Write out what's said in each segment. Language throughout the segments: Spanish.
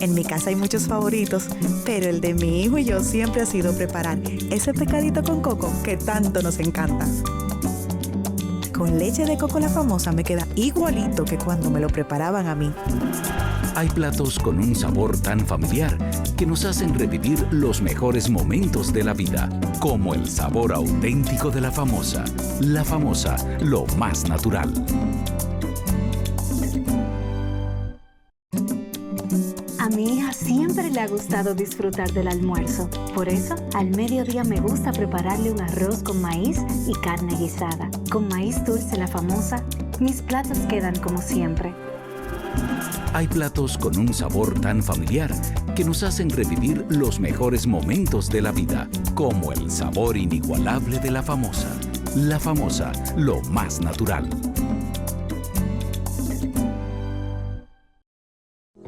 En mi casa hay muchos favoritos, pero el de mi hijo y yo siempre ha sido preparar ese pescadito con coco que tanto nos encanta. Con leche de coco La Famosa me queda igualito que cuando me lo preparaban a mí. Hay platos con un sabor tan familiar que nos hacen revivir los mejores momentos de la vida, como el sabor auténtico de La Famosa. La Famosa, lo más natural. A mi hija siempre le ha gustado disfrutar del almuerzo. Por eso, al mediodía me gusta prepararle un arroz con maíz y carne guisada. Con maíz dulce La Famosa, mis platos quedan como siempre. Hay platos con un sabor tan familiar que nos hacen revivir los mejores momentos de la vida, como el sabor inigualable de La Famosa. La Famosa, lo más natural.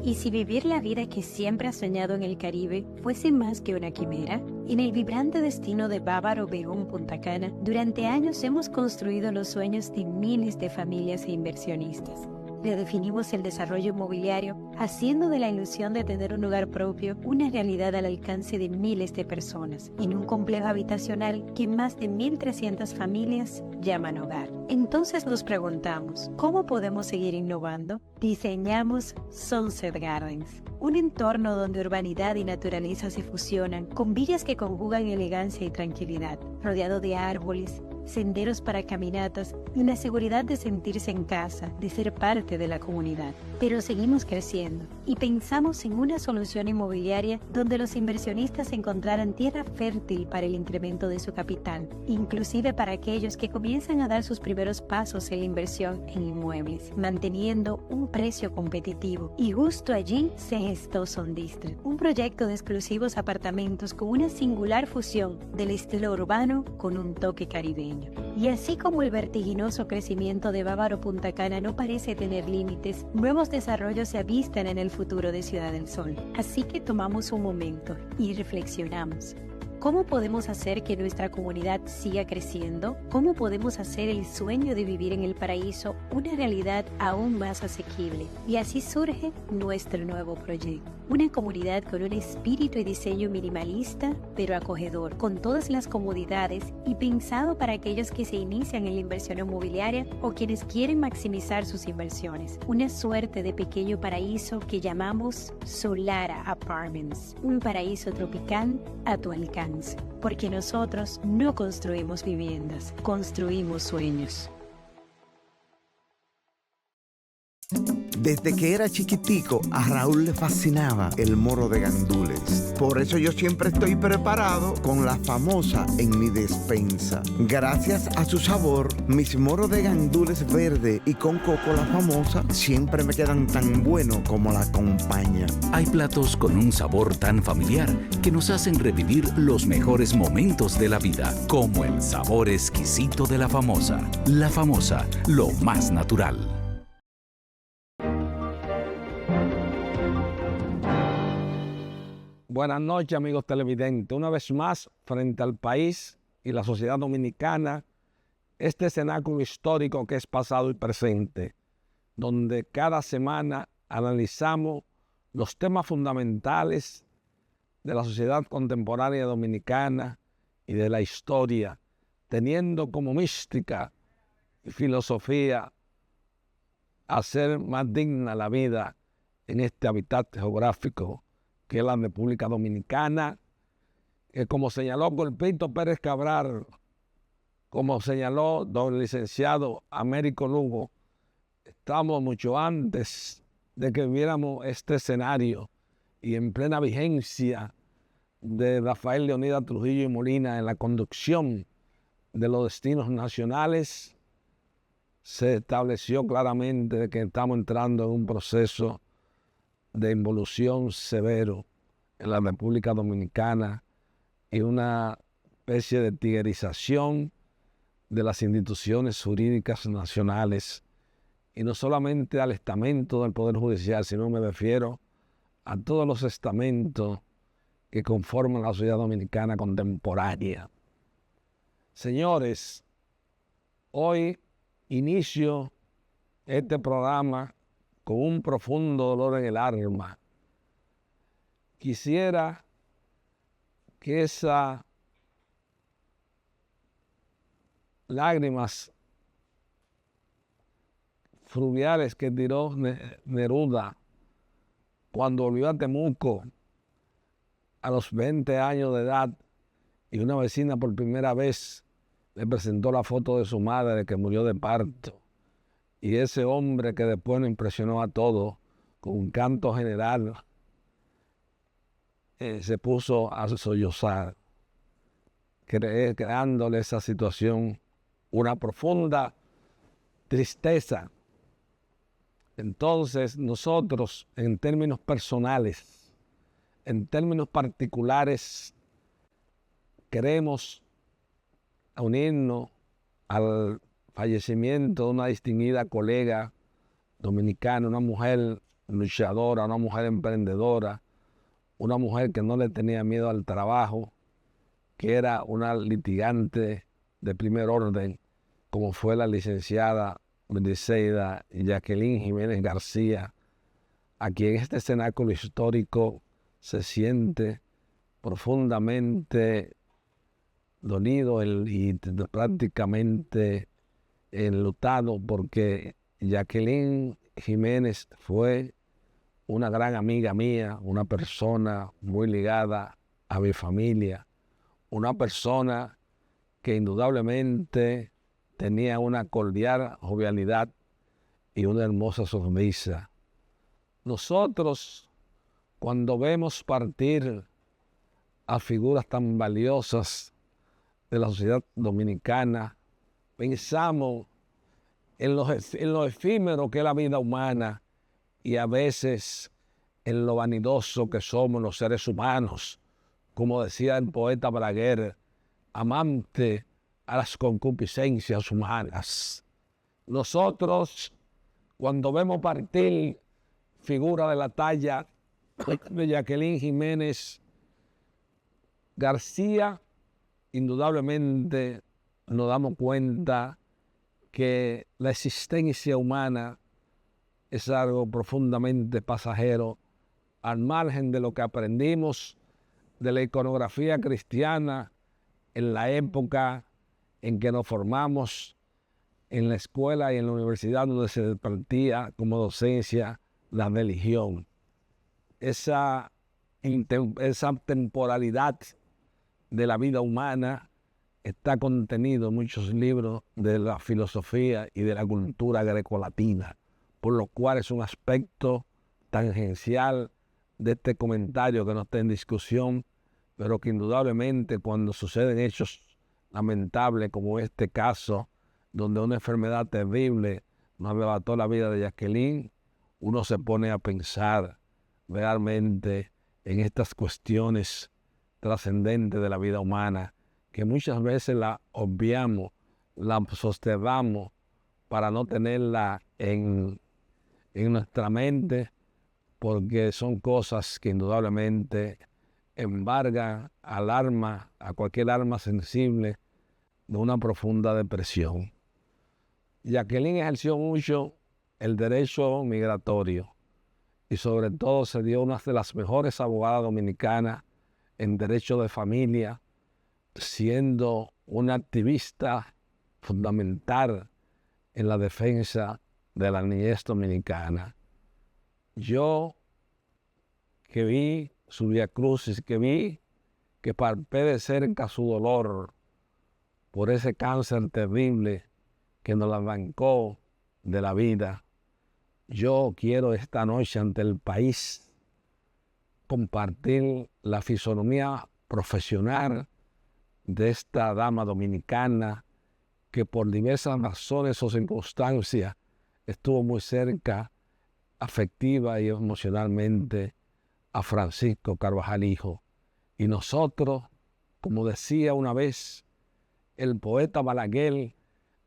¿Y si vivir la vida que siempre has soñado en el Caribe fuese más que una quimera? En el vibrante destino de Bávaro Obregón Punta Cana, durante años hemos construido los sueños de miles de familias e inversionistas. Redefinimos el desarrollo inmobiliario, haciendo de la ilusión de tener un hogar propio una realidad al alcance de miles de personas, en un complejo habitacional que más de 1.300 familias llaman hogar. Entonces nos preguntamos, ¿cómo podemos seguir innovando? Diseñamos Sunset Gardens, un entorno donde urbanidad y naturaleza se fusionan, con villas que conjugan elegancia y tranquilidad, rodeado de árboles, senderos para caminatas y la seguridad de sentirse en casa, de ser parte de la comunidad. Pero seguimos creciendo y pensamos en una solución inmobiliaria donde los inversionistas encontraran tierra fértil para el incremento de su capital, inclusive para aquellos que comienzan a dar sus primeros pasos en la inversión en inmuebles, manteniendo un precio competitivo. Y justo allí se gestó Sun District, un proyecto de exclusivos apartamentos con una singular fusión del estilo urbano con un toque caribeño. Y así como el vertiginoso crecimiento de Bávaro Punta Cana no parece tener límites, nuevos desarrollos se avistan en el futuro de Ciudad del Sol. Así que tomamos un momento y reflexionamos. ¿Cómo podemos hacer que nuestra comunidad siga creciendo? ¿Cómo podemos hacer el sueño de vivir en el paraíso una realidad aún más asequible? Y así surge nuestro nuevo proyecto. Una comunidad con un espíritu y diseño minimalista, pero acogedor, con todas las comodidades y pensado para aquellos que se inician en la inversión inmobiliaria o quienes quieren maximizar sus inversiones. Una suerte de pequeño paraíso que llamamos Solara Apartments, un paraíso tropical a tu alcance. Porque nosotros no construimos viviendas, construimos sueños. Desde que era chiquitico, a Raúl le fascinaba el moro de gandules. Por eso yo siempre estoy preparado con La Famosa en mi despensa. Gracias a su sabor, mis moros de gandules verde y con coco La Famosa siempre me quedan tan buenos como la acompaña. Hay platos con un sabor tan familiar que nos hacen revivir los mejores momentos de la vida, como el sabor exquisito de La Famosa. La Famosa, lo más natural. Buenas noches, amigos televidentes. Una vez más, frente al país y la sociedad dominicana, este cenáculo histórico que es pasado y presente, donde cada semana analizamos los temas fundamentales de la sociedad contemporánea dominicana y de la historia, teniendo como mística y filosofía hacer más digna la vida en este hábitat geográfico que es la República Dominicana, que como señaló Golpito Pérez Cabral, como señaló don licenciado Américo Lugo, estamos mucho antes de que viéramos este escenario y en plena vigencia de Rafael Leonidas Trujillo y Molina en la conducción de los destinos nacionales, se estableció claramente de que estamos entrando en un proceso de involución severo en la República Dominicana y una especie de tigerización de las instituciones jurídicas nacionales, y no solamente al estamento del Poder Judicial, sino me refiero a todos los estamentos que conforman la sociedad dominicana contemporánea. Señores, hoy inicio este programa con un profundo dolor en el alma, quisiera que esas lágrimas fluviales que tiró Neruda cuando volvió a Temuco a los 20 años de edad, y una vecina por primera vez le presentó la foto de su madre que murió de parto, y ese hombre que después nos impresionó a todos con un canto general, se puso a sollozar, creándole esa situación una profunda tristeza. Entonces nosotros, en términos personales, en términos particulares, queremos unirnos al fallecimiento de una distinguida colega dominicana, una mujer luchadora, una mujer emprendedora, una mujer que no le tenía miedo al trabajo, que era una litigante de primer orden, como fue la licenciada Briseida Jacqueline Jiménez García, a quien este cenáculo histórico se siente profundamente dolido y prácticamente enlutado, porque Jacqueline Jiménez fue una gran amiga mía, una persona muy ligada a mi familia, una persona que indudablemente tenía una cordial jovialidad y una hermosa sonrisa. Nosotros, cuando vemos partir a figuras tan valiosas de la sociedad dominicana, pensamos en lo efímero que es la vida humana y a veces en lo vanidoso que somos los seres humanos, como decía el poeta Balaguer, amante a las concupiscencias humanas. Nosotros, cuando vemos partir figura de la talla de Jacqueline Jiménez García, indudablemente nos damos cuenta que la existencia humana es algo profundamente pasajero, al margen de lo que aprendimos de la iconografía cristiana en la época en que nos formamos en la escuela y en la universidad, donde se impartía como docencia la religión. Esa temporalidad de la vida humana está contenido en muchos libros de la filosofía y de la cultura grecolatina, por lo cual es un aspecto tangencial de este comentario que no está en discusión, pero que indudablemente cuando suceden hechos lamentables como este caso, donde una enfermedad terrible nos arrebató la vida de Jacqueline, uno se pone a pensar realmente en estas cuestiones trascendentes de la vida humana, que muchas veces la obviamos, la sostenemos para no tenerla en nuestra mente, porque son cosas que indudablemente embargan a cualquier alma sensible de una profunda depresión. Jacqueline ejerció mucho el derecho migratorio y sobre todo se dio una de las mejores abogadas dominicanas en derecho de familia, siendo una activista fundamental en la defensa de la niñez dominicana. Yo que vi su viacrucis, que vi que palpé de cerca su dolor por ese cáncer terrible que nos la arrancó de la vida, yo quiero esta noche ante el país compartir la fisonomía profesional de esta dama dominicana que por diversas razones o circunstancias estuvo muy cerca, afectiva y emocionalmente, a Francisco Carvajal Hijo. Y nosotros, como decía una vez el poeta Balaguer,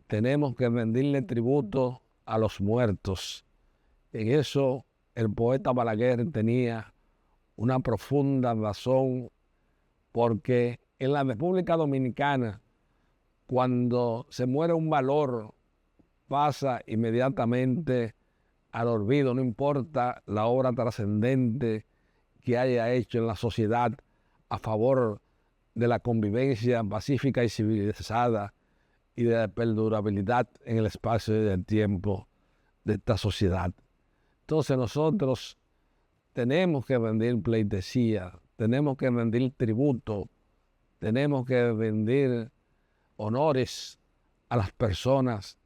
tenemos que rendirle tributo a los muertos. En eso el poeta Balaguer tenía una profunda razón, porque en la República Dominicana, cuando se muere un valor, pasa inmediatamente al olvido, no importa la obra trascendente que haya hecho en la sociedad a favor de la convivencia pacífica y civilizada y de la perdurabilidad en el espacio y el tiempo de esta sociedad. Entonces nosotros tenemos que rendir pleitesía, tenemos que rendir tributo, tenemos que rendir honores a las personas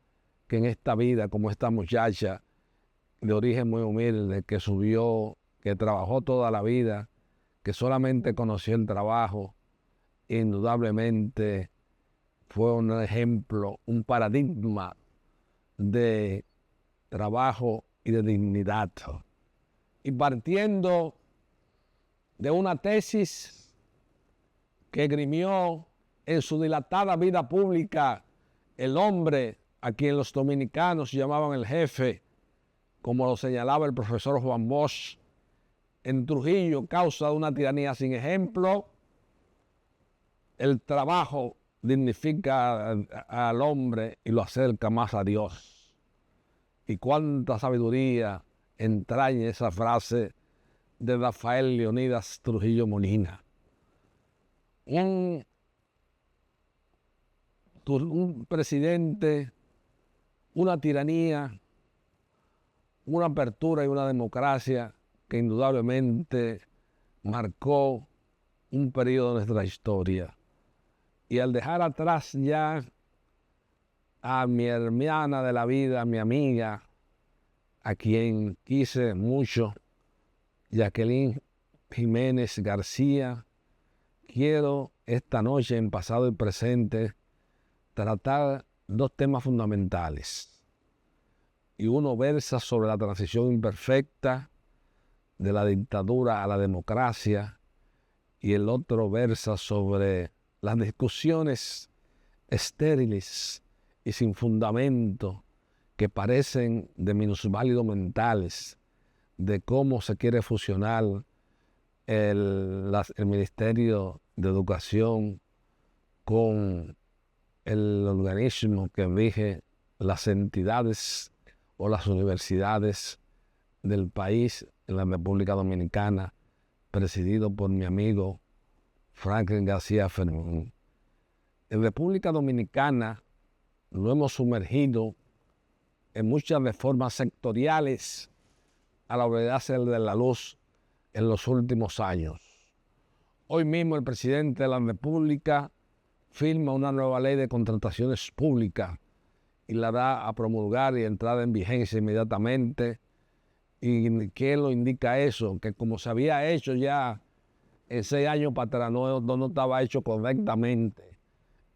que en esta vida, como esta muchacha de origen muy humilde, que subió, que trabajó toda la vida, que solamente conoció el trabajo, indudablemente fue un ejemplo, un paradigma de trabajo y de dignidad. Y partiendo de una tesis que esgrimió en su dilatada vida pública el hombre a quien los dominicanos llamaban el jefe, como lo señalaba el profesor Juan Bosch, en Trujillo, causa de una tiranía sin ejemplo, el trabajo dignifica al hombre y lo acerca más a Dios. Y cuánta sabiduría entraña esa frase de Rafael Leonidas Trujillo Molina. Un presidente, una tiranía, una apertura y una democracia que indudablemente marcó un periodo de nuestra historia. Y al dejar atrás ya a mi hermana de la vida, a mi amiga, a quien quise mucho, Jacqueline Jiménez García, quiero esta noche en pasado y presente tratar dos temas fundamentales. Y uno versa sobre la transición imperfecta de la dictadura a la democracia y el otro versa sobre las discusiones estériles y sin fundamento que parecen de minusválidos mentales de cómo se quiere fusionar el Ministerio de Educación con el organismo que rige las entidades o las universidades del país en la República Dominicana, presidido por mi amigo Franklin García Fermín. En República Dominicana lo hemos sumergido en muchas reformas sectoriales a la brevedad de la luz en los últimos años. Hoy mismo el presidente de la República firma una nueva ley de contrataciones públicas y la da a promulgar y entrada en vigencia inmediatamente. ¿Y qué lo indica eso? Que como se había hecho ya en 6 años para atrás, no estaba hecho correctamente.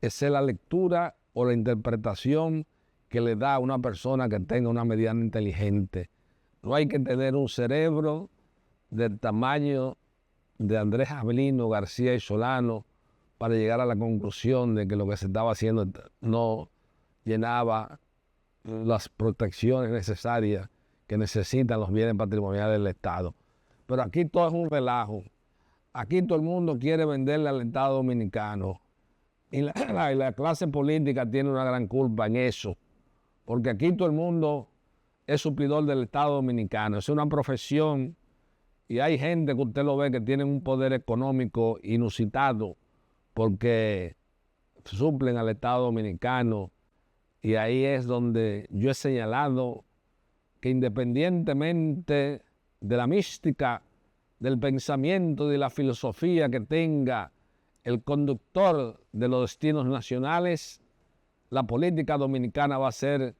Esa es la lectura o la interpretación que le da a una persona que tenga una mediana inteligente. No hay que tener un cerebro del tamaño de Andrés Avelino García y Solano para llegar a la conclusión de que lo que se estaba haciendo no llenaba las protecciones necesarias que necesitan los bienes patrimoniales del Estado. Pero aquí todo es un relajo. Aquí todo el mundo quiere venderle al Estado dominicano. Y la clase política tiene una gran culpa en eso. Porque aquí todo el mundo es suplidor del Estado dominicano. Es una profesión y hay gente que usted lo ve que tienen un poder económico inusitado porque suplen al Estado dominicano. Y ahí es donde yo he señalado que independientemente de la mística, del pensamiento y de la filosofía que tenga el conductor de los destinos nacionales, la política dominicana va a ser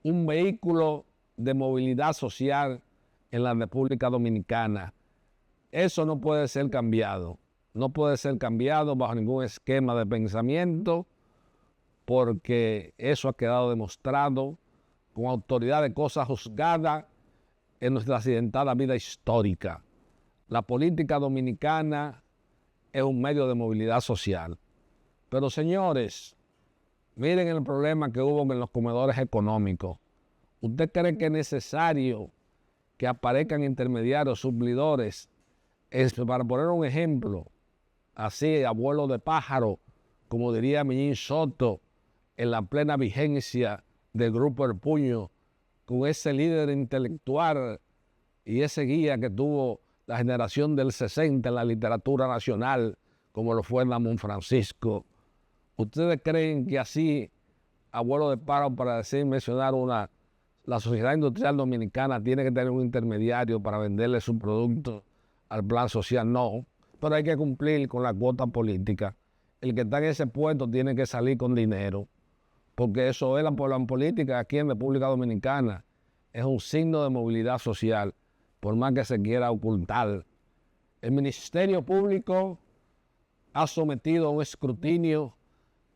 un vehículo de movilidad social en la República Dominicana. Eso no puede ser cambiado. No puede ser cambiado bajo ningún esquema de pensamiento porque eso ha quedado demostrado con autoridad de cosa juzgada en nuestra accidentada vida histórica. La política dominicana es un medio de movilidad social. Pero señores, miren el problema que hubo en los comedores económicos. ¿Usted cree que es necesario que aparezcan intermediarios, suplidores? Para poner un ejemplo, así, abuelo de pájaro, como diría Millín Soto, en la plena vigencia del Grupo El Puño, con ese líder intelectual y ese guía que tuvo la generación del 60 en la literatura nacional, como lo fue Ramón Francisco. ¿Ustedes creen que así, abuelo de paro, para decir, mencionar la sociedad industrial dominicana tiene que tener un intermediario para venderle su producto al plan social? No, pero hay que cumplir con la cuota política. El que está en ese puesto tiene que salir con dinero, porque eso es la política aquí en República Dominicana. Es un signo de movilidad social, por más que se quiera ocultar. El Ministerio Público ha sometido a un escrutinio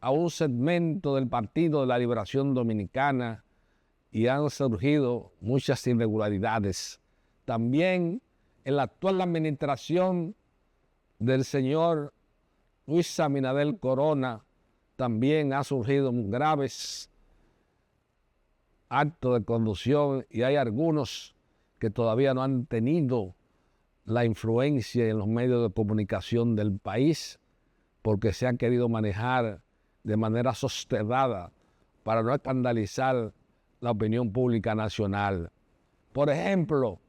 a un segmento del Partido de la Liberación Dominicana y han surgido muchas irregularidades. También en la actual administración del señor Luis Abinader Corona también ha surgido graves actos de corrupción y hay algunos que todavía no han tenido la influencia en los medios de comunicación del país porque se han querido manejar de manera sosterrada para no escandalizar la opinión pública nacional. Por ejemplo,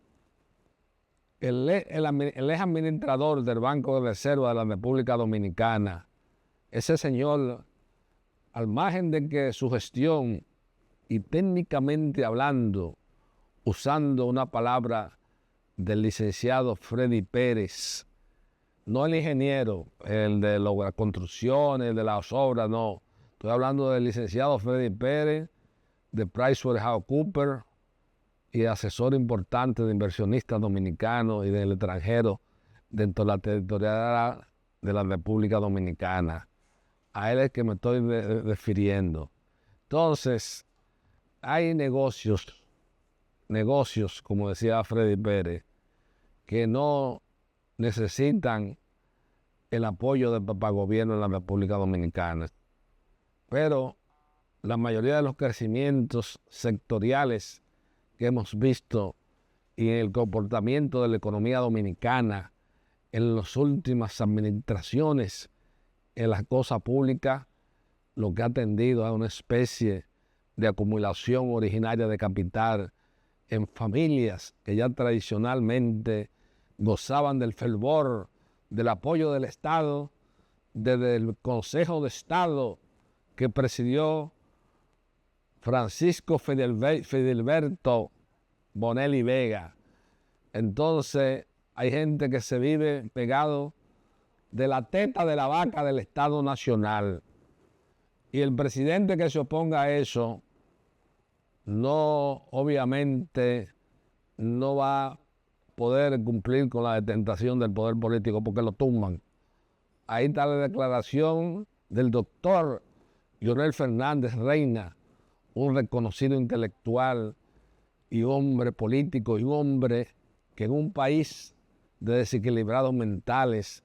el ex administrador del Banco de Reserva de la República Dominicana, ese señor, al margen de que su gestión y técnicamente hablando, usando una palabra del licenciado Freddy Pérez, no el ingeniero, el de las construcciones, de las obras, no. Estoy hablando del licenciado Freddy Pérez, de PricewaterhouseCoopers y asesor importante de inversionistas dominicanos y del extranjero dentro de la territorial de la República Dominicana. A él es que me estoy refiriendo. Entonces, hay negocios, como decía Freddy Pérez, que no necesitan el apoyo del papagobierno en la República Dominicana. Pero la mayoría de los crecimientos sectoriales que hemos visto y en el comportamiento de la economía dominicana en las últimas administraciones en la cosa pública, lo que ha tendido a una especie de acumulación originaria de capital en familias que ya tradicionalmente gozaban del fervor, del apoyo del Estado, desde el Consejo de Estado que presidió Francisco Fidilberto Bonelli Vega. Entonces hay gente que se vive pegado de la teta de la vaca del Estado Nacional. Y el presidente que se oponga a eso, obviamente no va a poder cumplir con la detentación del poder político porque lo tumban. Ahí está la declaración del doctor Leonel Fernández Reina, un reconocido intelectual y hombre político y un hombre que en un país de desequilibrados mentales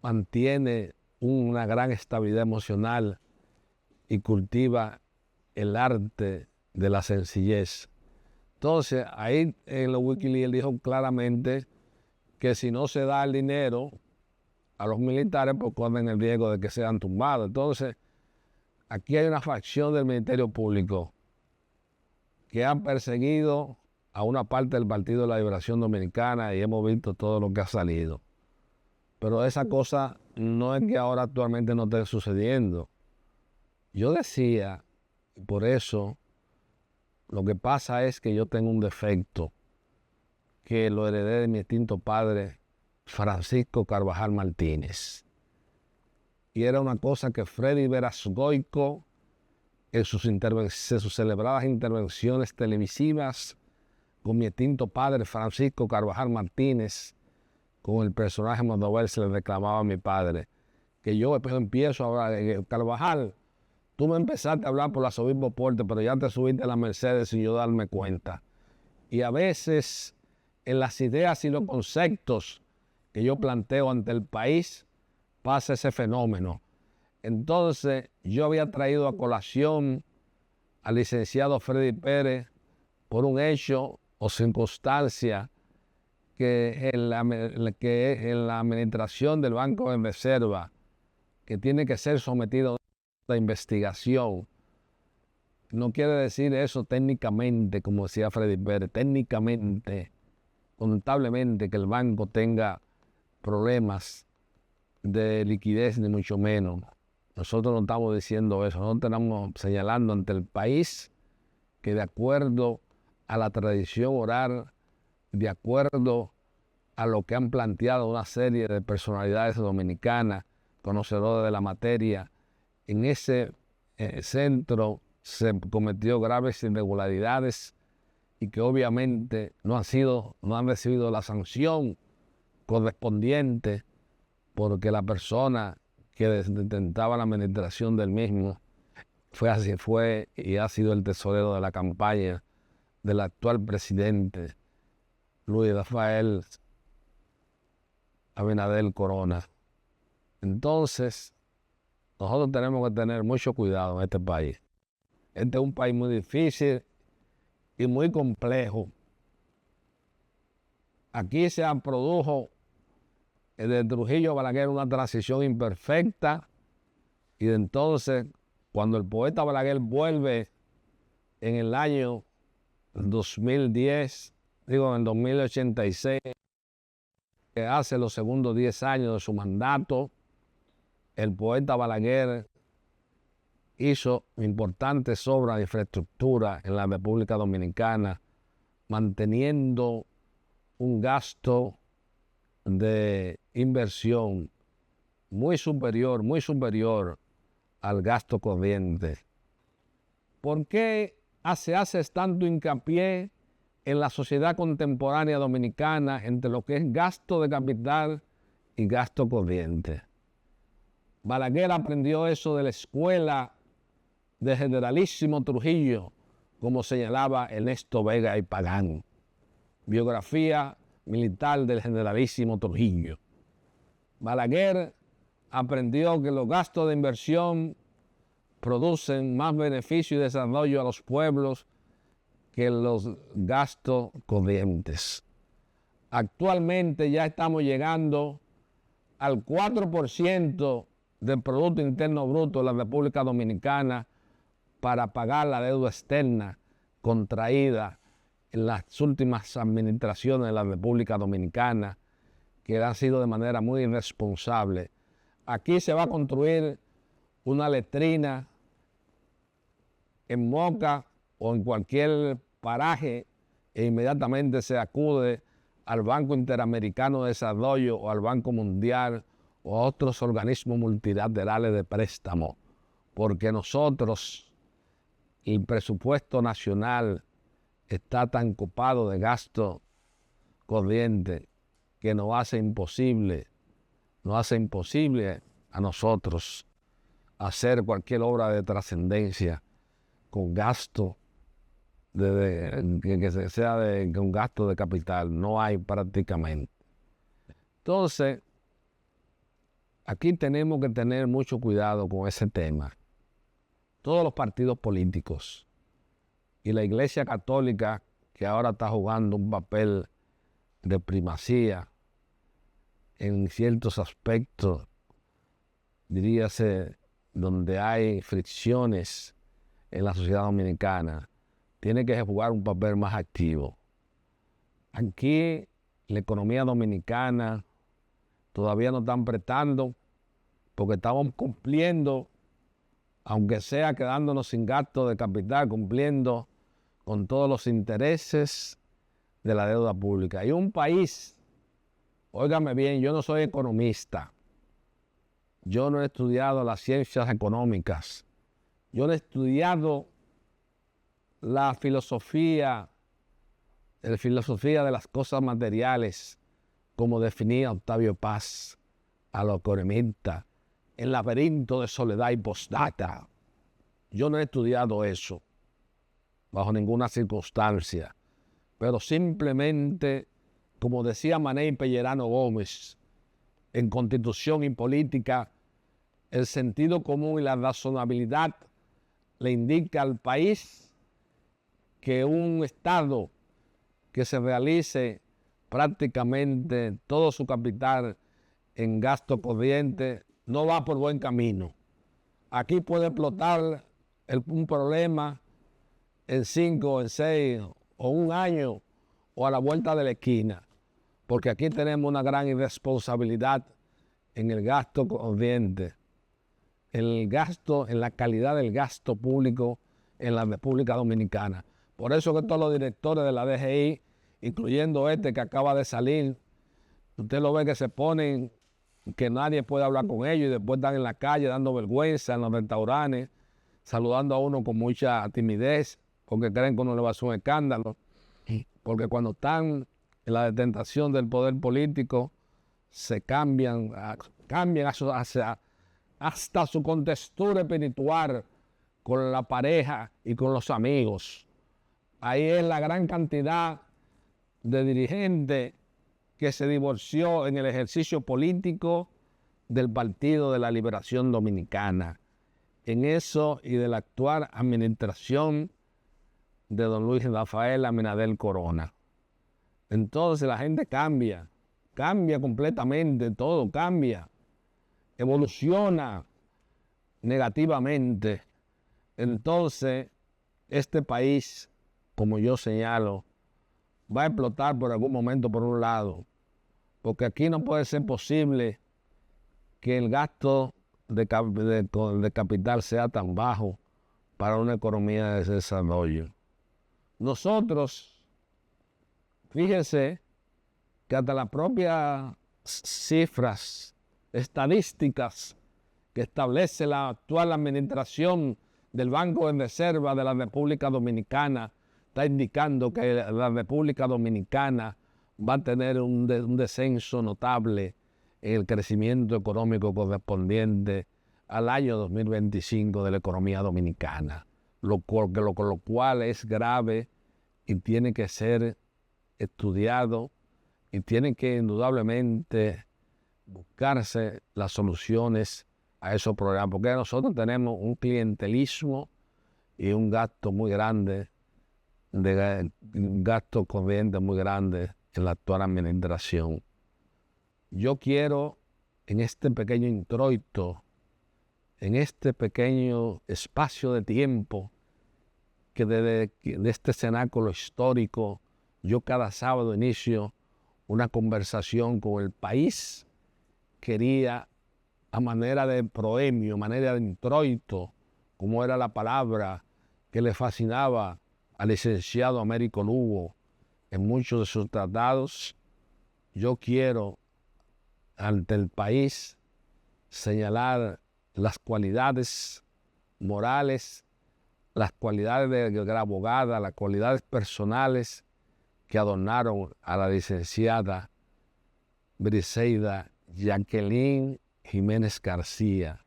mantiene una gran estabilidad emocional y cultiva el arte de la sencillez. Entonces, ahí en los Wikileaks dijo claramente que si no se da el dinero a los militares, pues corren el riesgo de que sean tumbados. Entonces, aquí hay una facción del Ministerio Público que han perseguido a una parte del Partido de la Liberación Dominicana y hemos visto todo lo que ha salido. Pero esa cosa no es que ahora actualmente no esté sucediendo. Yo decía, por eso, lo que pasa es que yo tengo un defecto que lo heredé de mi extinto padre, Francisco Carvajal Martínez. Y era una cosa que Freddy Veras-Goico, en sus celebradas intervenciones televisivas con mi extinto padre, Francisco Carvajal Martínez, con el personaje Mondovel, se le reclamaba a mi padre. Que yo después empiezo a hablar, Carvajal, tú me empezaste a hablar por la Arzobispo Porte, pero ya te subiste a la Mercedes sin yo darme cuenta. Y a veces, en las ideas y los conceptos que yo planteo ante el país, pasa ese fenómeno. Entonces, yo había traído a colación al licenciado Freddy Pérez por un hecho o circunstancia que en la administración del Banco de Reserva, que tiene que ser sometido a investigación. No quiere decir eso técnicamente, como decía Freddy Pérez, técnicamente contablemente que el banco tenga problemas de liquidez, ni mucho menos. Nosotros no estamos diciendo eso, nosotros estamos señalando ante el país que de acuerdo a la tradición oral, de acuerdo a lo que han planteado una serie de personalidades dominicanas, conocedoras de la materia, en ese centro se cometió graves irregularidades y que obviamente no han recibido la sanción correspondiente, porque la persona que detentaba la administración del mismo fue y ha sido el tesorero de la campaña del actual presidente Luis Rafael Abinader Corona. Entonces, nosotros tenemos que tener mucho cuidado en este país. Este es un país muy difícil y muy complejo. Aquí se produjo de Trujillo a Balaguer una transición imperfecta, y de entonces, cuando el poeta Balaguer vuelve en el año 2010, en el 2086, que hace los segundos 10 años de su mandato, el poeta Balaguer hizo importantes obras de infraestructura en la República Dominicana, manteniendo un gasto de inversión muy superior al gasto corriente. ¿Por qué se hace tanto hincapié en la sociedad contemporánea dominicana entre lo que es gasto de capital y gasto corriente? Balaguer aprendió eso de la escuela del generalísimo Trujillo, como señalaba Ernesto Vega y Pagán. Biografía militar del generalísimo Trujillo. Balaguer aprendió que los gastos de inversión producen más beneficio y desarrollo a los pueblos que los gastos corrientes. Actualmente ya estamos llegando al 4% del Producto Interno Bruto de la República Dominicana para pagar la deuda externa contraída en las últimas administraciones de la República Dominicana, que han sido de manera muy irresponsable. Aquí se va a construir una letrina en Moca o en cualquier paraje e inmediatamente se acude al Banco Interamericano de Desarrollo o al Banco Mundial o a otros organismos multilaterales de préstamo, porque nosotros, el presupuesto nacional está tan copado de gasto corriente que nos hace imposible a nosotros hacer cualquier obra de trascendencia con gasto que sea con gasto de capital. No hay prácticamente. Entonces, aquí tenemos que tener mucho cuidado con ese tema. Todos los partidos políticos y la Iglesia Católica, que ahora está jugando un papel de primacía en ciertos aspectos, diríase, donde hay fricciones en la sociedad dominicana, tiene que jugar un papel más activo. Aquí la economía dominicana todavía no están prestando, porque estamos cumpliendo, aunque sea quedándonos sin gasto de capital, cumpliendo con todos los intereses de la deuda pública. Y un país, óigame bien, yo no soy economista, yo no he estudiado las ciencias económicas, yo no he estudiado la filosofía de las cosas materiales, como definía Octavio Paz a los economistas, el laberinto de soledad y postdata. Yo no he estudiado eso bajo ninguna circunstancia, pero simplemente, como decía Manuel Pellerano Gómez, en Constitución y Política, el sentido común y la razonabilidad le indica al país que un Estado que se realice prácticamente todo su capital en gasto corriente no va por buen camino. Aquí puede explotar un problema en 5, en 6 o un año o a la vuelta de la esquina. porque aquí tenemos una gran irresponsabilidad en el gasto corriente, en la calidad del gasto público en la República Dominicana. Por eso que todos los directores de la DGI, incluyendo este que acaba de salir, usted lo ve que se ponen, que nadie puede hablar con ellos y después están en la calle dando vergüenza en los restaurantes, saludando a uno con mucha timidez, porque creen que uno le va a hacer un escándalo. Porque cuando están en la detentación del poder político, se cambian hasta su contextura espiritual con la pareja y con los amigos. Ahí es la gran cantidad de dirigentes que se divorció en el ejercicio político del Partido de la Liberación Dominicana. En eso y de la actual administración de don Luis Rafael Abinader Corona. Entonces la gente cambia completamente, todo cambia, evoluciona negativamente. Entonces este país, como yo señalo, va a explotar por algún momento por un lado, porque aquí no puede ser posible que el gasto de capital sea tan bajo para una economía de desarrollo. Nosotros, fíjense que hasta las propias cifras estadísticas que establece la actual administración del Banco de Reserva de la República Dominicana está indicando que la República Dominicana va a tener un descenso notable en el crecimiento económico correspondiente al año 2025 de la economía dominicana, lo cual es grave y tiene que ser estudiado y tiene que indudablemente buscarse las soluciones a esos problemas, porque nosotros tenemos un clientelismo y un gasto muy grande, un gasto corriente muy grande en la actual administración. Yo quiero, en este pequeño introito, en este pequeño espacio de tiempo, que de este cenáculo histórico, yo cada sábado inicio una conversación con el país. Quería, a manera de proemio, manera de introito, como era la palabra que le fascinaba al licenciado Américo Lugo en muchos de sus tratados, yo quiero ante el país señalar las cualidades morales, las cualidades de la abogada, las cualidades personales que adornaron a la licenciada Briseida Jacqueline Jiménez García,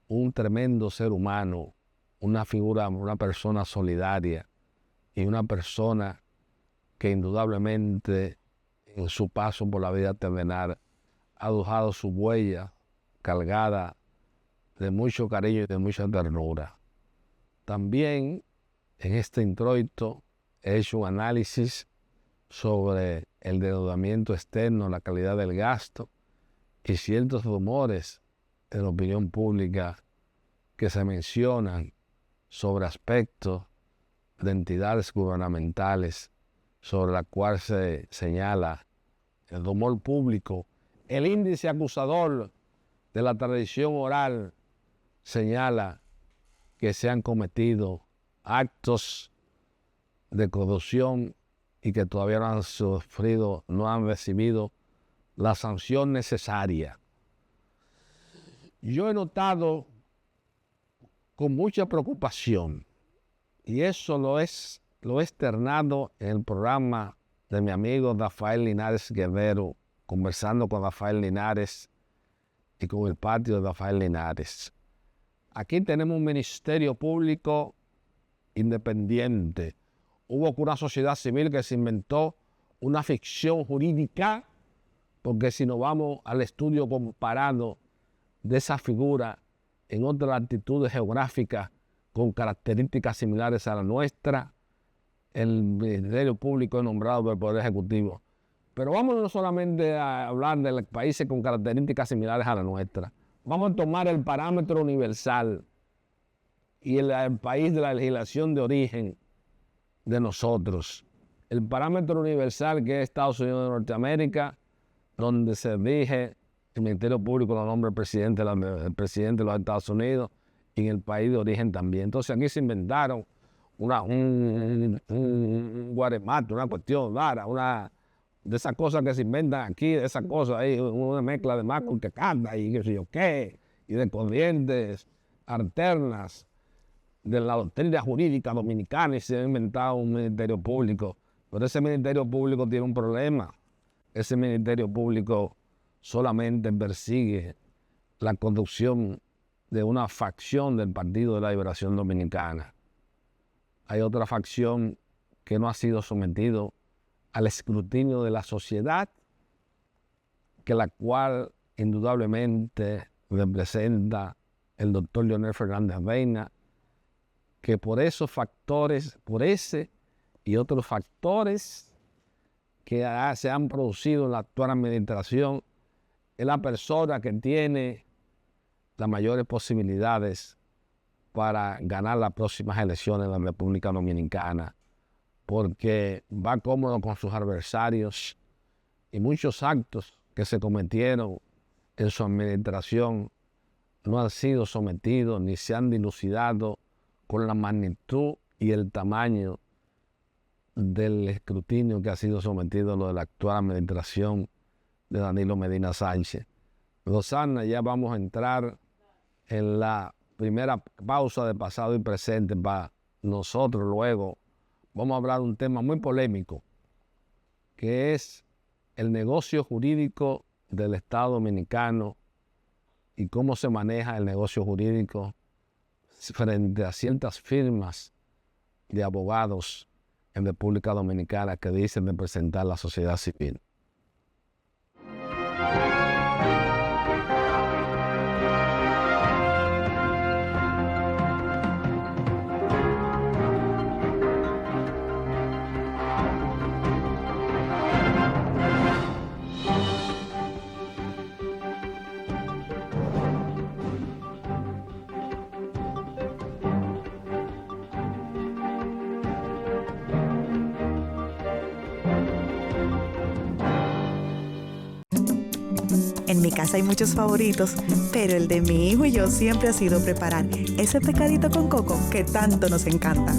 un tremendo ser humano, una figura, una persona solidaria y una persona que indudablemente en su paso por la vida terrenal ha dejado su huella cargada de mucho cariño y de mucha ternura. También en este introito he hecho un análisis sobre el endeudamiento externo, la calidad del gasto y ciertos rumores de la opinión pública que se mencionan sobre aspectos de entidades gubernamentales sobre la cual se señala el rumor público. El índice acusador de la tradición oral señala que se han cometido actos de corrupción y que todavía no han sufrido, no han recibido la sanción necesaria. Yo he notado con mucha preocupación, y eso lo he externado en el programa de mi amigo Rafael Linares Guerrero, conversando con Rafael Linares y con el patio de Rafael Linares. Aquí tenemos un ministerio público independiente. Hubo una sociedad civil que se inventó una ficción jurídica, porque si nos vamos al estudio comparado de esa figura en otras latitudes geográficas con características similares a la nuestra, el ministerio público es nombrado por el Poder Ejecutivo. Pero vamos no solamente a hablar de los países con características similares a la nuestra. Vamos a tomar el parámetro universal y el país de la legislación de origen de nosotros. el parámetro universal que es Estados Unidos de Norteamérica, donde se rige el Ministerio Público lo nombra el presidente de los Estados Unidos y en el país de origen también. Entonces aquí se inventaron un guaremate, una cuestión rara, una de esas cosas que se inventan aquí, de esas cosas ahí, una mezcla de Marco que canta y qué sé yo qué, y de corrientes alternas de la doctrina jurídica dominicana, y se ha inventado un ministerio público. Pero ese ministerio público tiene un problema. Ese ministerio público solamente persigue la conducción de una facción del Partido de la Liberación Dominicana. Hay otra facción que no ha sido sometido al escrutinio de la sociedad, que la cual indudablemente representa el doctor Leonel Fernández Reina, que por esos factores, por ese y otros factores que se han producido en la actual administración, es la persona que tiene las mayores posibilidades para ganar las próximas elecciones en la República Dominicana, porque va cómodo con sus adversarios y muchos actos que se cometieron en su administración no han sido sometidos ni se han dilucidado con la magnitud y el tamaño del escrutinio que ha sido sometido a lo de la actual administración de Danilo Medina Sánchez. Rosana, ya vamos a entrar en la primera pausa de pasado y presente para nosotros. Luego vamos a hablar de un tema muy polémico, que es el negocio jurídico del Estado Dominicano y cómo se maneja el negocio jurídico frente a ciertas firmas de abogados en República Dominicana que dicen representar la sociedad civil. En mi casa hay muchos favoritos, pero el de mi hijo y yo siempre ha sido preparar ese pescadito con coco que tanto nos encanta.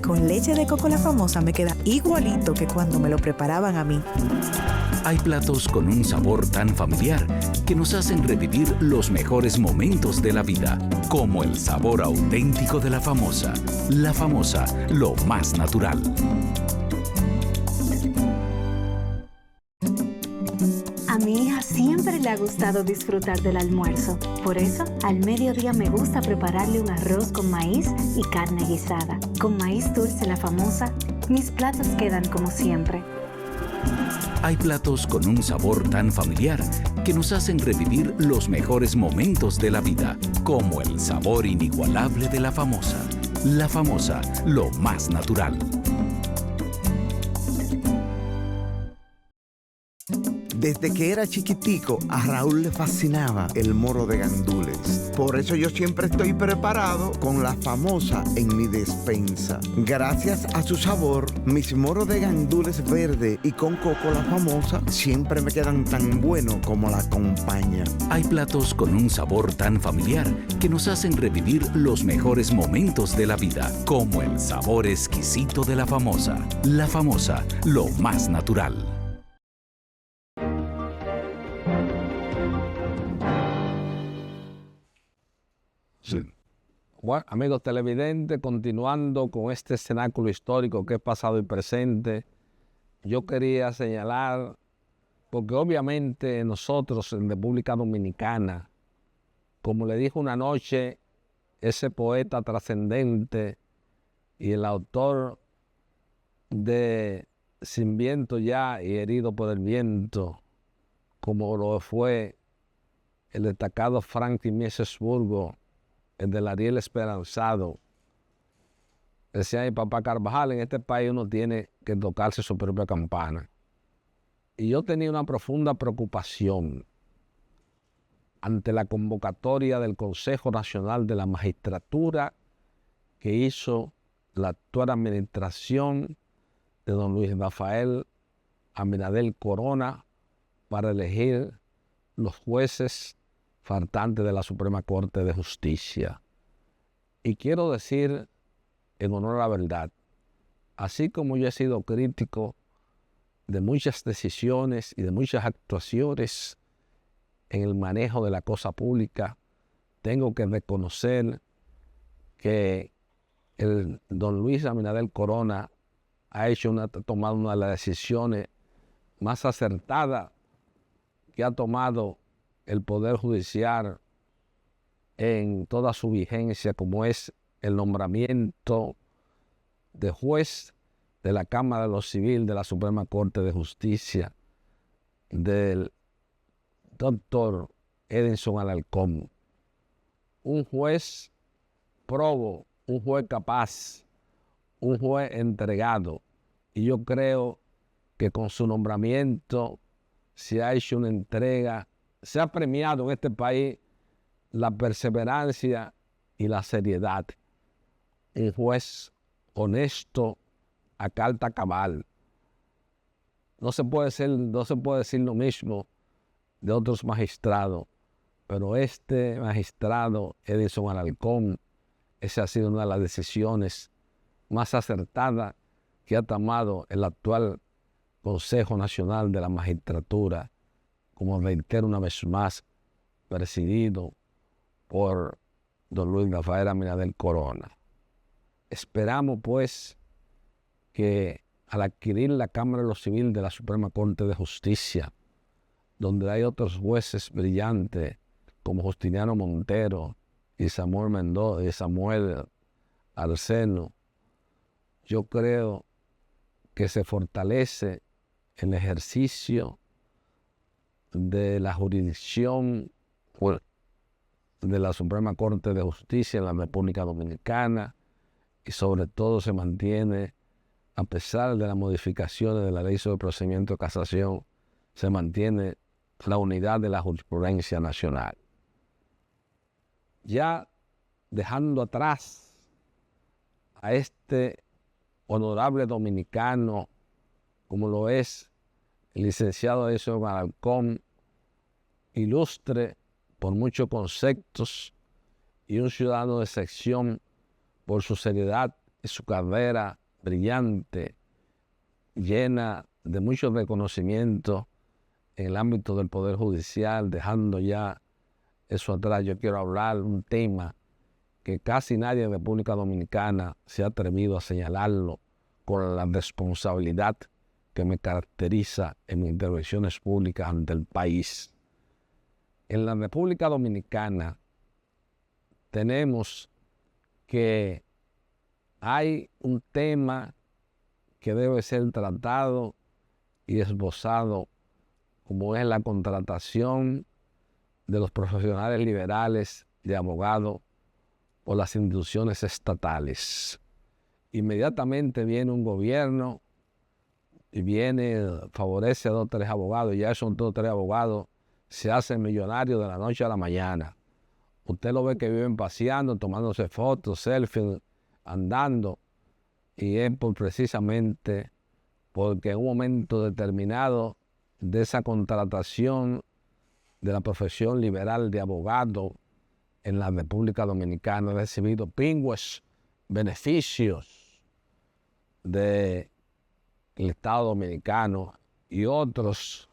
Con leche de coco la famosa me queda igualito que cuando me lo preparaban a mí. Hay platos con un sabor tan familiar que nos hacen revivir los mejores momentos de la vida, como el sabor auténtico de la famosa. La famosa, lo más natural. A mi hija siempre le ha gustado disfrutar del almuerzo. Por eso, al mediodía me gusta prepararle un arroz con maíz y carne guisada. Con maíz dulce la famosa, mis platos quedan como siempre. Hay platos con un sabor tan familiar que nos hacen revivir los mejores momentos de la vida, como el sabor inigualable de la famosa. La famosa, lo más natural. Desde que era chiquitico, a Raúl le fascinaba el moro de gandules. Por eso yo siempre estoy preparado con la famosa en mi despensa. Gracias a su sabor, mis moros de gandules verde y con coco la famosa siempre me quedan tan buenos como la acompaña. Hay platos con un sabor tan familiar que nos hacen revivir los mejores momentos de la vida, como el sabor exquisito de la famosa. La famosa, lo más natural. Sí. Bueno, amigos televidentes, continuando con este cenáculo histórico que es pasado y presente, yo quería señalar, porque obviamente nosotros en República Dominicana, como le dijo una noche ese poeta trascendente y el autor de Sin viento ya y herido por el viento, como lo fue el destacado Franklin Miesesburgo, el del Ariel Esperanzado. Decía mi papá Carvajal, en este país uno tiene que tocarse su propia campana. Y yo tenía una profunda preocupación ante la convocatoria del Consejo Nacional de la Magistratura que hizo la actual administración de don Luis Rafael Abinader Corona para elegir los jueces faltantes de la Suprema Corte de Justicia. Y quiero decir, en honor a la verdad, así como yo he sido crítico de muchas decisiones y de muchas actuaciones en el manejo de la cosa pública, tengo que reconocer que el don Luis Abinader Corona ha tomado una de las decisiones más acertadas que ha tomado el Poder Judicial en toda su vigencia, como es el nombramiento de juez de la Cámara de lo Civil de la Suprema Corte de Justicia del doctor Edinson Alarcón. Un juez probo, un juez capaz, un juez entregado. Y yo creo que con su nombramiento se ha hecho una entrega, se ha premiado en este país la perseverancia y la seriedad. Un juez honesto a carta cabal. No se puede decir lo mismo de otros magistrados, pero este magistrado, Edinson Alarcón, esa ha sido una de las decisiones más acertadas que ha tomado el actual Consejo Nacional de la Magistratura, como reitero una vez más, presidido por don Luis Rafael Abinader Corona. Esperamos, pues, que al adquirir la Cámara de lo Civil de la Suprema Corte de Justicia, donde hay otros jueces brillantes como Justiniano Montero y Samuel Mendoza y Samuel Arseno, yo creo que se fortalece el ejercicio de la jurisdicción de la Suprema Corte de Justicia en la República Dominicana, y sobre todo se mantiene, a pesar de las modificaciones de la Ley sobre Procedimiento de Casación, se mantiene la unidad de la jurisprudencia nacional. Ya dejando atrás a este honorable dominicano, como lo es el licenciado Edinson Alarcón, ilustre por muchos conceptos y un ciudadano de excepción por su seriedad y su carrera brillante, llena de mucho reconocimiento en el ámbito del Poder Judicial. Dejando ya eso atrás, yo quiero hablar de un tema que casi nadie en República Dominicana se ha atrevido a señalarlo con la responsabilidad que me caracteriza en mis intervenciones públicas ante el país. En la República Dominicana tenemos que hay un tema que debe ser tratado y esbozado, como es la contratación de los profesionales liberales de abogados por las instituciones estatales. Inmediatamente viene un gobierno y favorece a 2 o 3 abogados, y ya esos 2 o 3 abogados se hacen millonarios de la noche a la mañana. Usted lo ve que viven paseando, tomándose fotos, selfies, andando, y es precisamente porque en un momento determinado de esa contratación de la profesión liberal de abogado en la República Dominicana ha recibido pingües beneficios del Estado Dominicano y otros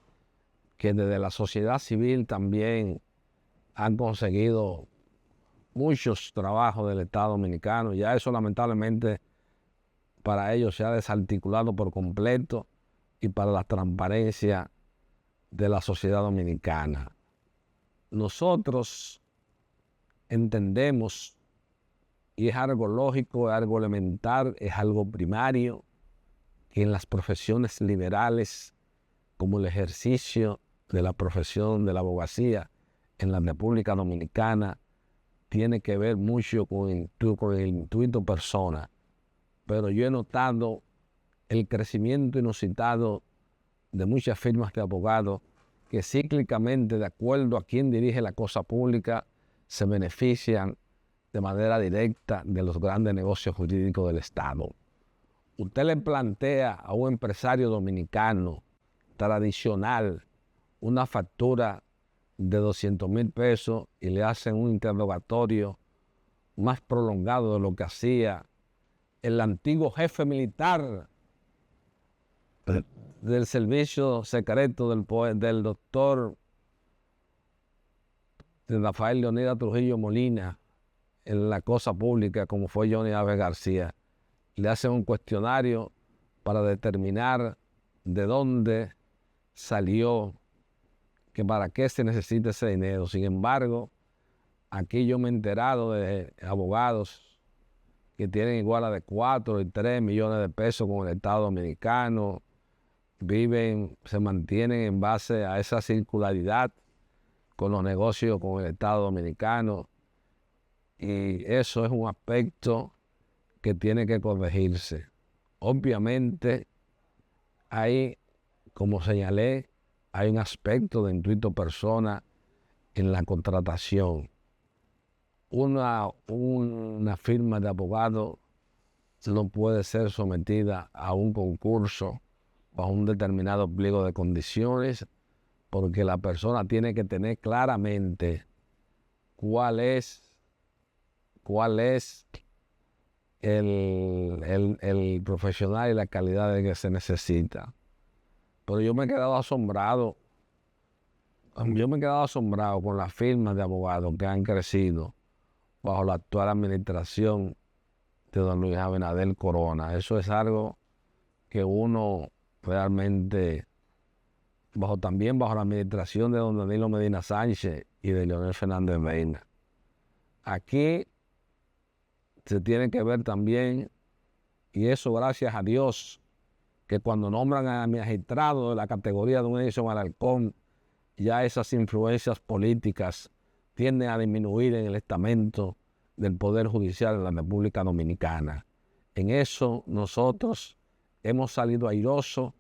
que desde la sociedad civil también han conseguido muchos trabajos del Estado Dominicano. Ya eso lamentablemente para ellos se ha desarticulado por completo, y para la transparencia de la sociedad dominicana. Nosotros entendemos, y es algo lógico, es algo elemental, es algo primario, que en las profesiones liberales, como el ejercicio de la profesión de la abogacía en la República Dominicana, tiene que ver mucho con el intuito persona. Pero yo he notado el crecimiento inusitado de muchas firmas de abogados que cíclicamente, de acuerdo a quién dirige la cosa pública, se benefician de manera directa de los grandes negocios jurídicos del Estado. usted le plantea a un empresario dominicano tradicional una factura de 200,000 pesos y le hacen un interrogatorio más prolongado de lo que hacía el antiguo jefe militar del servicio secreto del doctor Rafael Leonidas Trujillo Molina en la cosa pública, como fue Johnny Aves García. Le hacen un cuestionario para determinar de dónde salió, que para qué se necesita ese dinero. Sin embargo, aquí yo me he enterado de abogados que tienen igual a de 4 y 3 millones de pesos con el Estado Dominicano, viven, se mantienen en base a esa circularidad con los negocios con el Estado Dominicano, y eso es un aspecto que tiene que corregirse. Obviamente hay, como señalé, hay un aspecto de intuito persona en la contratación. Una firma de abogado no puede ser sometida a un concurso bajo un determinado pliego de condiciones, porque la persona tiene que tener claramente cuál es el profesional y la calidad de que se necesita. Pero yo me he quedado asombrado con las firmas de abogados que han crecido bajo la actual administración de don Luis Abinader Corona. Eso es algo que uno realmente, también bajo la administración de don Danilo Medina Sánchez y de Leonel Fernández Reina. Aquí se tiene que ver también, y eso gracias a Dios, que cuando nombran a magistrado de la categoría de un Edison Alarcón, ya esas influencias políticas tienden a disminuir en el estamento del Poder Judicial de la República Dominicana. En eso nosotros hemos salido airosos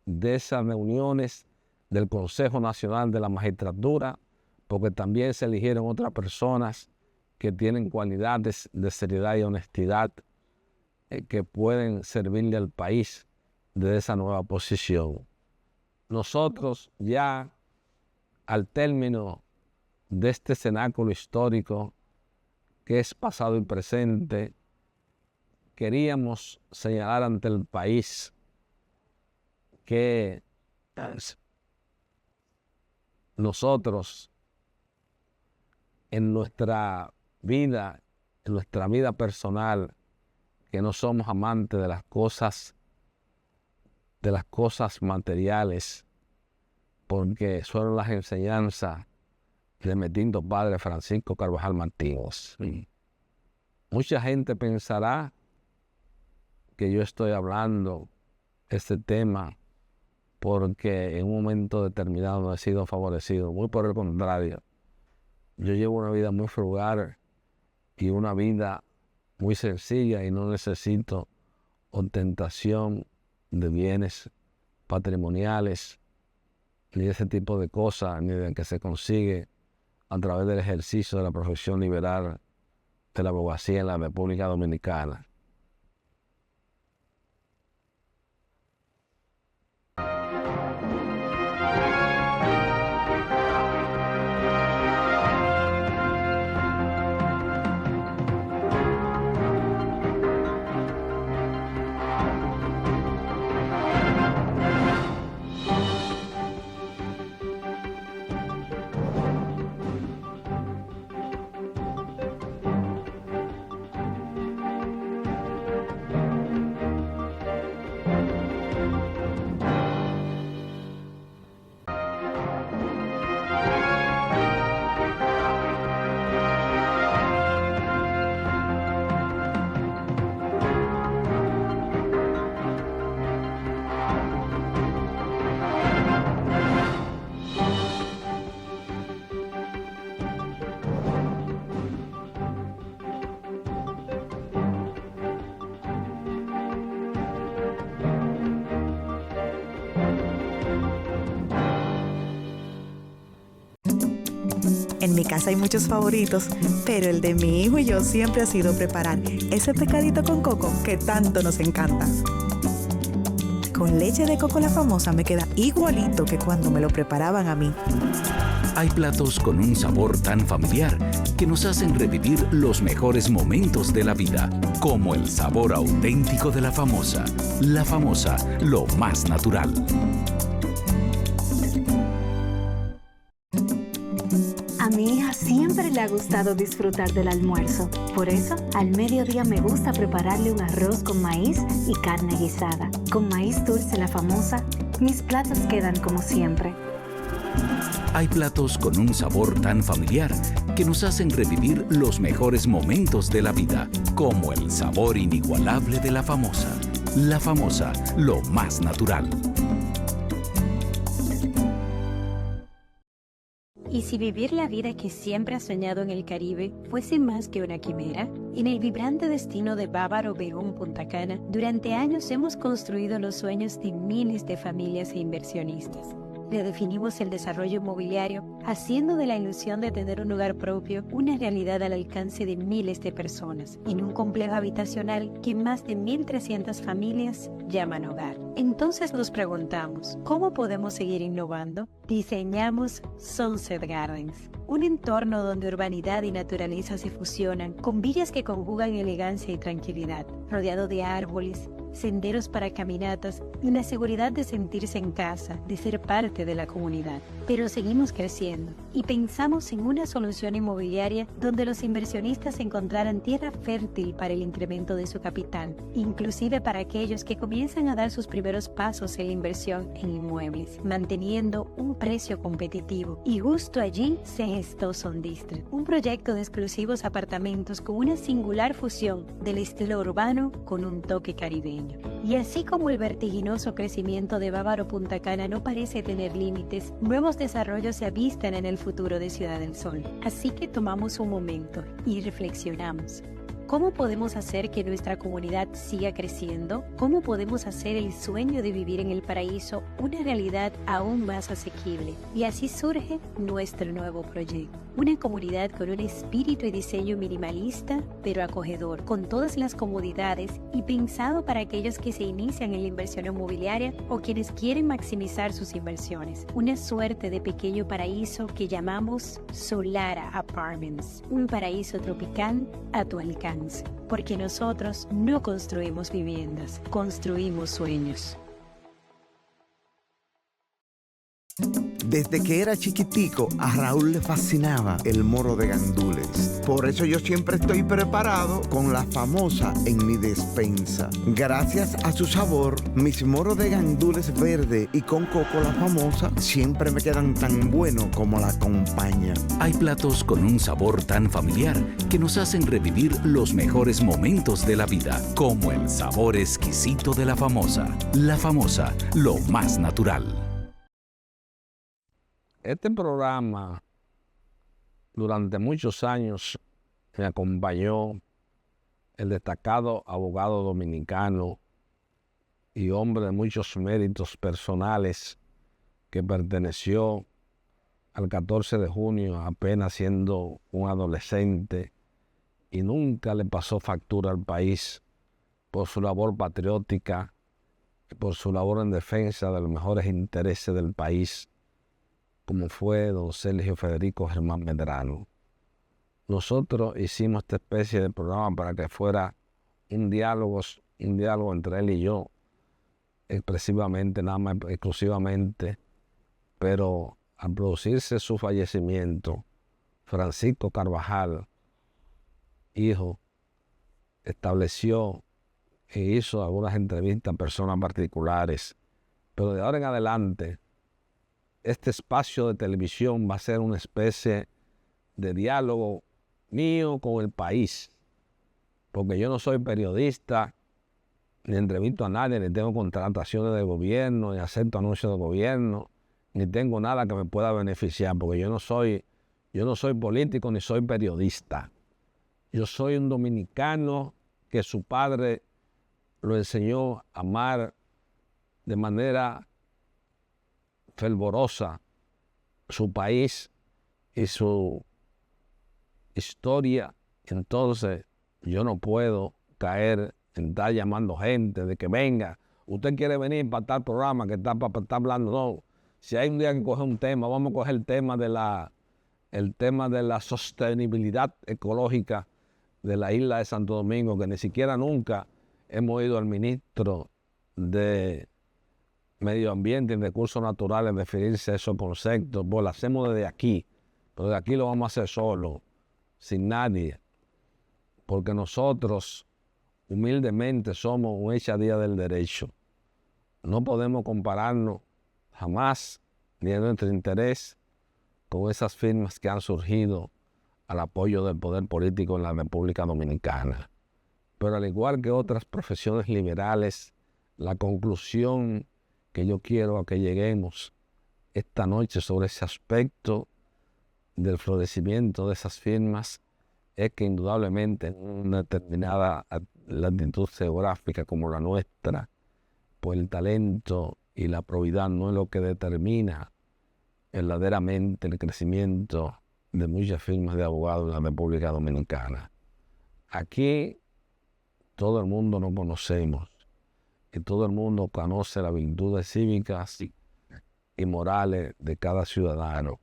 de esas reuniones del Consejo Nacional de la Magistratura, porque también se eligieron otras personas que tienen cualidades de seriedad y honestidad que pueden servirle al país de esa nueva posición. Nosotros ya al término de este cenáculo histórico que es pasado y presente, queríamos señalar ante el país que nosotros en nuestra vida personal, que no somos amantes de las cosas materiales, porque son las enseñanzas de mi distinto padre Francisco Carvajal Martínez. Mucha gente pensará que yo estoy hablando este tema porque en un momento determinado no he sido favorecido. Muy por el contrario, yo llevo una vida muy frugal y una vida muy sencilla y no necesito ostentación de bienes patrimoniales ni de ese tipo de cosas, ni de que se consigue a través del ejercicio de la profesión liberal de la abogacía en la República Dominicana. En mi casa hay muchos favoritos, pero el de mi hijo y yo siempre ha sido preparar ese pescadito con coco que tanto nos encanta. Con leche de coco La Famosa me queda igualito que cuando me lo preparaban a mí. Hay platos con un sabor tan familiar que nos hacen revivir los mejores momentos de la vida, como el sabor auténtico de La Famosa. La Famosa, lo más natural. A mi hija siempre le ha gustado disfrutar del almuerzo. Por eso, al mediodía me gusta prepararle un arroz con maíz y carne guisada. Con maíz dulce La Famosa, mis platos quedan como siempre. Hay platos con un sabor tan familiar que nos hacen revivir los mejores momentos de la vida, como el sabor inigualable de La Famosa. La Famosa, lo más natural. ¿Y si vivir la vida que siempre has soñado en el Caribe fuese más que una quimera? En el vibrante destino de Bávaro Obregón Punta Cana, durante años hemos construido los sueños de miles de familias e inversionistas. Redefinimos el desarrollo inmobiliario, haciendo de la ilusión de tener un hogar propio una realidad al alcance de miles de personas, en un complejo habitacional que más de 1.300 familias llaman hogar. Entonces nos preguntamos, ¿cómo podemos seguir innovando? Diseñamos Sunset Gardens, un entorno donde urbanidad y naturaleza se fusionan, con villas que conjugan elegancia y tranquilidad, rodeado de árboles, senderos para caminatas y la seguridad de sentirse en casa, de ser parte de la comunidad. Pero seguimos creciendo y pensamos en una solución inmobiliaria donde los inversionistas encontraran tierra fértil para el incremento de su capital, inclusive para aquellos que comienzan a dar sus primeros pasos en la inversión en inmuebles, manteniendo un precio competitivo. Y justo allí se gestó Sun District, un proyecto de exclusivos apartamentos con una singular fusión del estilo urbano con un toque caribeño. Y así como el vertiginoso crecimiento de Bávaro Punta Cana no parece tener límites, nuevos desarrollos se avistan en el futuro de Ciudad del Sol. Así que tomamos un momento y reflexionamos. ¿Cómo podemos hacer que nuestra comunidad siga creciendo? ¿Cómo podemos hacer el sueño de vivir en el paraíso una realidad aún más asequible? Y así surge nuestro nuevo proyecto. Una comunidad con un espíritu y diseño minimalista, pero acogedor, con todas las comodidades y pensado para aquellos que se inician en la inversión inmobiliaria o quienes quieren maximizar sus inversiones. Una suerte de pequeño paraíso que llamamos Solara Apartments, un paraíso tropical a tu alcance. Porque nosotros no construimos viviendas, construimos sueños. Desde que era chiquitico, a Raúl le fascinaba el moro de gandules. Por eso yo siempre estoy preparado con La Famosa en mi despensa. Gracias a su sabor, mis moros de gandules verde y con coco La Famosa siempre me quedan tan buenos como la acompañan. Hay platos con un sabor tan familiar que nos hacen revivir los mejores momentos de la vida, como el sabor exquisito de La Famosa. La Famosa, lo más natural. Este programa durante muchos años me acompañó el destacado abogado dominicano y hombre de muchos méritos personales que perteneció al 14 de junio apenas siendo un adolescente y nunca le pasó factura al país por su labor patriótica y por su labor en defensa de los mejores intereses del país, como fue don Sergio Federico Germán Medrano. Nosotros hicimos esta especie de programa para que fuera un diálogo entre él y yo, exclusivamente, pero al producirse su fallecimiento, Francisco Carvajal, hijo, estableció e hizo algunas entrevistas a personas particulares, pero de ahora en adelante, este espacio de televisión va a ser una especie de diálogo mío con el país, porque yo no soy periodista, ni entrevisto a nadie, ni tengo contrataciones del gobierno, ni acepto anuncios del gobierno, ni tengo nada que me pueda beneficiar, porque yo no soy político ni soy periodista. Yo soy un dominicano que su padre lo enseñó a amar de manera fervorosa su país y su historia. Entonces, yo no puedo caer en estar llamando gente de que venga. Usted quiere venir para tal programa que está para estar hablando. No. Si hay un día que coger un tema, vamos a coger el tema de la sostenibilidad ecológica de la isla de Santo Domingo, que ni siquiera nunca hemos oído al ministro de Medio Ambiente y Recursos Naturales referirse a esos conceptos. Pues lo hacemos desde aquí, pero de aquí lo vamos a hacer solo, sin nadie, porque nosotros humildemente somos un echadía del derecho. No podemos compararnos jamás, ni en nuestro interés, con esas firmas que han surgido al apoyo del poder político en la República Dominicana. Pero al igual que otras profesiones liberales, la conclusión que yo quiero a que lleguemos esta noche sobre ese aspecto del florecimiento de esas firmas es que indudablemente en una determinada latitud geográfica como la nuestra, pues el talento y la probidad no es lo que determina verdaderamente el crecimiento de muchas firmas de abogados en la República Dominicana. Aquí todo el mundo nos conocemos y todo el mundo conoce las virtudes cívicas y morales de cada ciudadano.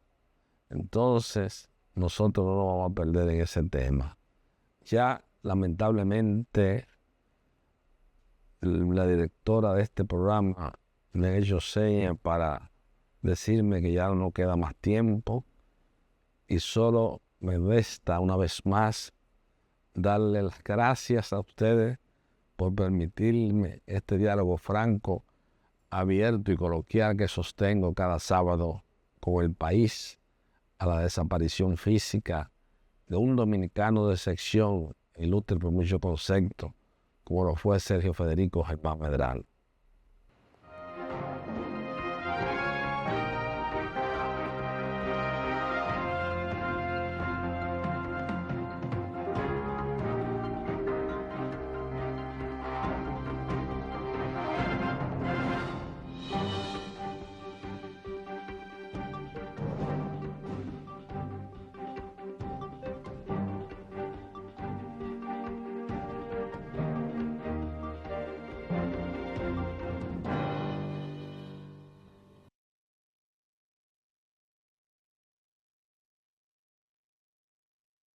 Entonces, nosotros no nos vamos a perder en ese tema. Ya, lamentablemente, la directora de este programa me ha hecho señas para decirme que ya no queda más tiempo y solo me resta una vez más darle las gracias a ustedes por permitirme este diálogo franco, abierto y coloquial que sostengo cada sábado con el país a la desaparición física de un dominicano de sección ilustre por muchos conceptos, como lo fue Sergio Federico Germán Medral.